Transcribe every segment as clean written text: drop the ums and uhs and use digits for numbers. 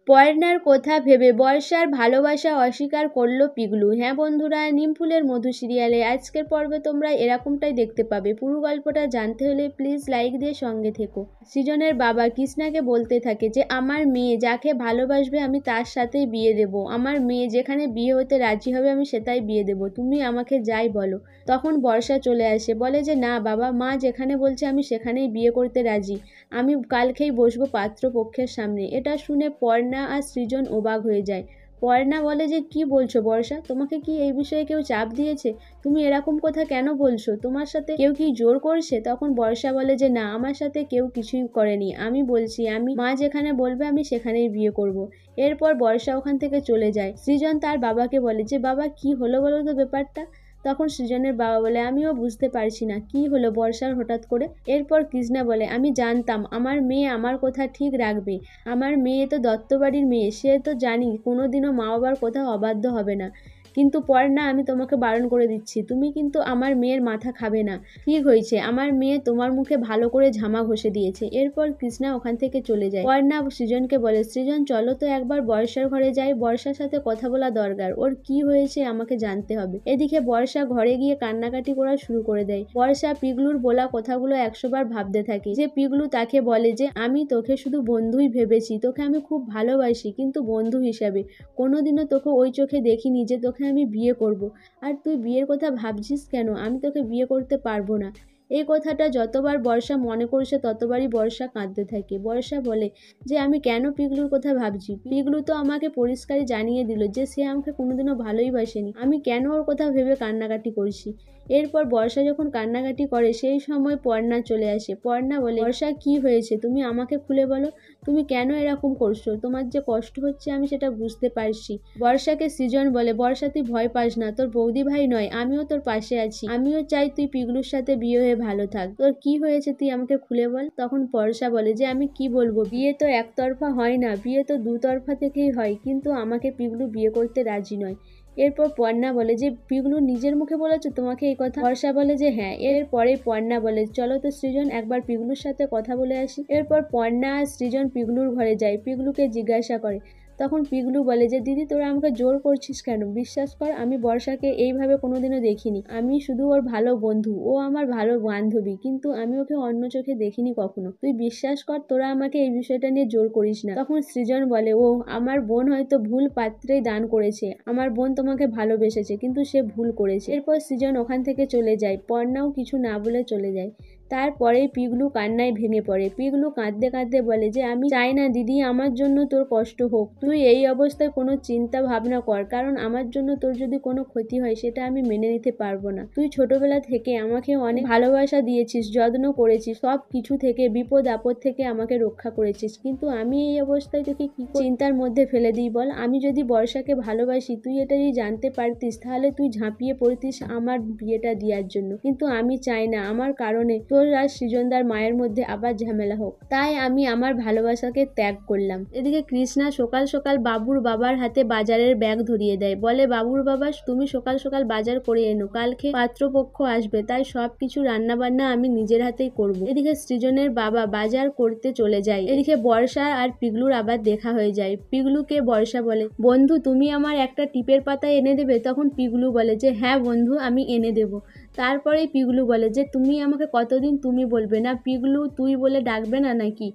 পর্ণার কথা ভেবে বর্ষার ভালোবাসা অস্বীকার করলো পিগলু। হ্যাঁ বন্ধুরা, নিমফুলের মধু সিরিয়ালে আজকের পর্বে তোমরা এরকমটাই দেখতে পাবে। পুরো গল্পটা জানতে হলে প্লিজ লাইক দিয়ে সঙ্গে থেকো। সৃজনের বাবা কৃষ্ণাকে বলতে থাকে যে আমার মেয়ে যাকে ভালোবাসবে আমি তার সাথেই বিয়ে দেব, আমার মেয়ে যেখানে বিয়ে হতে রাজি হবে আমি সেটাই বিয়ে দেব, তুমি আমাকে যাই বলো। তখন বর্ষা চলে আসে, বলে যে না বাবা, মা যেখানে বলছে আমি সেখানেই বিয়ে করতে রাজি, আমি কালকেই বসবো পাত্রপক্ষের সামনে। এটা শুনে পর্ণা আর সৃজন অবাক হয়ে যায়। পর্ণা বলে যে কি বলছো বর্ষা, তোমাকে কি এই বিষয়ে কেউ চাপ দিয়েছে? তুমি এরকম কথা কেন বলছো? তোমার সাথে কেউ কি জোর করছে? তখন বর্ষা বলে যে না, আমার সাথে কেউ কিছুই করেনি, আমি বলছি আমি মা যেখানে বলবে আমি সেখানেই বিয়ে করব। এরপর বর্ষা ওখান থেকে চলে যায়। সৃজন তার বাবাকে বলে যে বাবা কি হলো বলো তো ব্যাপারটা। তখন সৃজনের বাবা বলে আমিও বুঝতে পারছি না কি হলো বর্ষার হঠাৎ করে। এরপর কৃষ্ণা বলে আমি জানতাম আমার মেয়ে আমার কথা ঠিক রাখবে, আমার মেয়ে তো দত্তবাড়ির মেয়ে, সে তো জানি কোনোদিনও মা বাবার কথা অবাধ্য হবে না। কিন্তু পর্ণা আমি তোমাকে বারণ করে দিচ্ছি, তুমি কিন্তু আমার মেয়ের মাথা খাবে না। ঠিক হয়েছে, আমার মেয়ে তোমার মুখে ভালো করে ঝামা ঘষে দিয়েছে। এরপর কৃষ্ণা ওখান থেকে চলে যায়। পর্ণা সৃজনকে বলে সৃজন চলো তো একবার বর্ষার ঘরে যাই, বর্ষার সাথে কথা বলা দরকার, ওর কি হয়েছে আমাকে জানতে হবে। এদিকে বর্ষা ঘরে গিয়ে কান্নাকাটি করা শুরু করে দেয়। বর্ষা পিগলুর বলা কথাগুলো 100 বার ভাবতে থাকে যে পিগলু তাকে বলে যে আমি তোকে শুধু বন্ধুই ভেবেছি, তোকে আমি খুব ভালোবাসি কিন্তু বন্ধু হিসাবে, কোনোদিনও তোকে ওই চোখে দেখিনি যে তোকে আমি বিয়ে করব। আর তুই বিয়ের কথা ভাবছিস কেন? আমি তোকে বিয়ে করতে পারবো না। এই কথাটা যতবার বর্ষা মনে করছে ততবারই বর্ষা কাঁদতে থাকে। বর্ষা বলে যে আমি কেন পিগলুর কথা ভাবছি? পিগলু তো আমাকে পরিষ্কারই জানিয়ে দিল যে সে আমাকে কোনোদিনও ভালোই বাসেনি, আমি কেন ওর কথা ভেবে কান্নাকাটি করছি। এরপর বর্ষা যখন কান্নাকাটি করে সেই সময় পর্ণা চলে আসে। পর্ণা বলে বর্ষা কি হয়েছে, তুমি আমাকে খুলে বলো, তুমি কেন এরকম করছো? তোমার যে কষ্ট হচ্ছে আমি সেটা বুঝতে পারছি। বর্ষাকে সৃজন বলে বর্ষা তুই ভয় পাস না, তোর বৌদি ভাই নয়, আমিও তোর পাশে আছি, আমিও চাই তুই পিগলুর সাথে বিয়ে হয়ে ভালো থাক, তোর কি হয়েছে তুই আমাকে খুলে বল। তখন বর্ষা বলে যে আমি কি বলবো, বিয়ে তো একতরফা হয় না, বিয়ে তো দুতরফা থেকেই হয়, কিন্তু আমাকে পিগলু বিয়ে করতে রাজি নয়। এরপর পর্ণা বলে যে পিগলু নিজের মুখে বলেছে তোমাকে এই কথা? বর্ষা বলে যে হ্যাঁ। এরপরে পর্ণা বলে চলো তো সৃজন একবার পিগলুর সাথে কথা বলে আসি। এরপর পর্ণা আর সৃজন পিগলুর ঘরে যায়, পিগলুকে জিজ্ঞাসা করে। তখন পিগলু বলে যে দিদি তোরা আমাকে জোর করছিস কেন? বিশ্বাস কর আমি বর্ষাকে এইভাবে কোনোদিনও দেখিনি, আমি শুধু ওর ভালো বন্ধু, ও আমার ভালো বান্ধবী, কিন্তু আমি ওকে অন্য চোখে দেখিনি কখনো, তুই বিশ্বাস কর, তোরা আমাকে এই বিষয়টা নিয়ে জোর করিস না। তখন সৃজন বলে ও আমার বোন হয়তো ভুল পাত্রেই দান করেছে, আমার বোন তোমাকে ভালোবেসেছে কিন্তু সে ভুল করেছে। এরপর সৃজন ওখান থেকে চলে যায়। পর্ণাও কিছু না বলে চলে যায়। তারপরে পিগলু কান্নায় ভেঙে পড়ে। পিগলু কাঁদতে কাঁদতে বলে যে আমি চাই না দিদি আমার জন্য তোর কষ্ট হোক, তুই এই অবস্থায় কোনো চিন্তা ভাবনা কর, কারণ আমার জন্য তোর যদি কোনো ক্ষতি হয় সেটা আমি মেনে নিতে পারবো না। তুই ছোটবেলা থেকে আমাকে অনেক ভালোবাসা দিয়েছিস, যত্ন করেছিস, সব কিছু থেকে বিপদ আপদ থেকে আমাকে রক্ষা করেছিস, কিন্তু আমি এই অবস্থায় তোকে কি চিন্তার মধ্যে ফেলে দিই বল? আমি যদি বর্ষাকে ভালোবাসি, তুই এটা যদি জানতে পারতিস তাহলে তুই ঝাঁপিয়ে পড়তিস আমার বিয়েটা দেওয়ার জন্য, কিন্তু আমি চাই না আমার কারণে তোর আর সৃজনদার মায়ের মধ্যে আবার ঝামেলা হোক, তাই আমি আমার ভালোবাসাকে ত্যাগ করলাম। এদিকে কৃষ্ণা সকাল সকাল বাবুর বাবার হাতে বাজারের ব্যাগ ধরিয়ে দেয়, বলে বাবুর বাবা তুমি সকাল সকাল বাজার করে এনো, কালকে পাত্রপক্ষ আসবে, তাই সব কিছু রান্না বান্না আমি নিজের হাতেই করব। এদিকে সৃজনের বাবা বাজার করতে চলে যায়। এদিকে বর্ষা আর পিগলুর আবার দেখা হয়ে যায়। পিগলুকে বর্ষা বলে বন্ধু তুমি আমার একটা টিপের পাতা এনে দেবে? তখন পিগলু বলে যে হ্যাঁ বন্ধু আমি এনে দেব। তারপরে পিগলু বলে যে তুমি আমাকে কতদিন তুমি বলবে না, পিগলু তুই বলে ডাকবে না নাকি?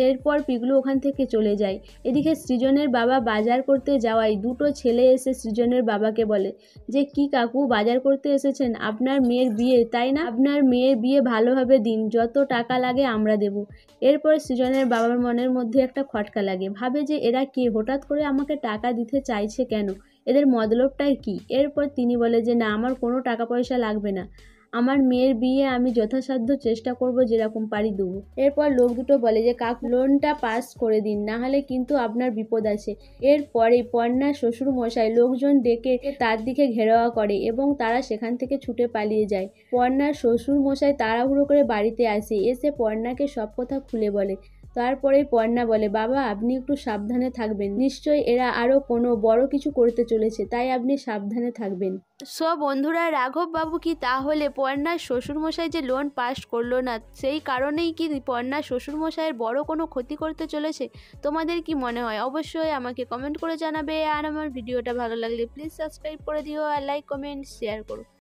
এরপর পিগলু ওখান থেকে চলে যায়। এদিকে সৃজনের বাবা বাজার করতে যাওয়ায় দুটো ছেলে এসে সৃজনের বাবাকে বলে যে কি কাকু বাজার করতে এসেছেন, আপনার মেয়ের বিয়ে তাই না, আপনার মেয়ের বিয়ে ভালোভাবে দিন, যত টাকা লাগে আমরা দেব। এরপর সৃজনের বাবার মনের মধ্যে একটা খটকা লাগে, ভাবে যে এরা কে, হঠাৎ করে আমাকে টাকা দিতে চাইছে কেন, এদের মতলবটাই কি? এরপর তিনি বলে যে না আমার কোনো টাকা পয়সা লাগবে না, আমার মেয়ের বিয়ে আমি যথাসাধ্য চেষ্টা করব, যেরকম পারি দেবো। এরপর লোক দুটো বলে যে কাকু লোনটা পাস করে দিন, না হলে কিন্তু আপনার বিপদ আছে। এরপরে পর্ণার শ্বশুর মশাই লোকজন ডেকে তার দিকে ঘেরাওয়া করে এবং তারা সেখান থেকে ছুটে পালিয়ে যায়। পর্ণার শ্বশুর মশাই তাড়াহুড়ো করে বাড়িতে আসে, এসে পর্ণাকে সব কথা খুলে বলে। তারপরেই পর্ণা বলে, বাবা আপনি একটু সাবধানে থাকবেন, নিশ্চয়ই এরা আরও কোনো বড় কিছু করতে চলেছে, তাই আপনি সাবধানে থাকবেন। বন্ধুরা, রাঘব বাবু কি তাহলে পর্ণার শ্বশুরমশাই যে লোন পাস করলো না সেই কারণেই কি পর্ণার শ্বশুরমশাইয়ের বড় কোনো ক্ষতি করতে চলেছে? তোমাদের কি মনে হয় অবশ্যই আমাকে কমেন্ট করে জানাবে। আর আমার ভিডিওটা ভালো লাগলে প্লিজ সাবস্ক্রাইব করে দিও, আর লাইক কমেন্ট শেয়ার করো।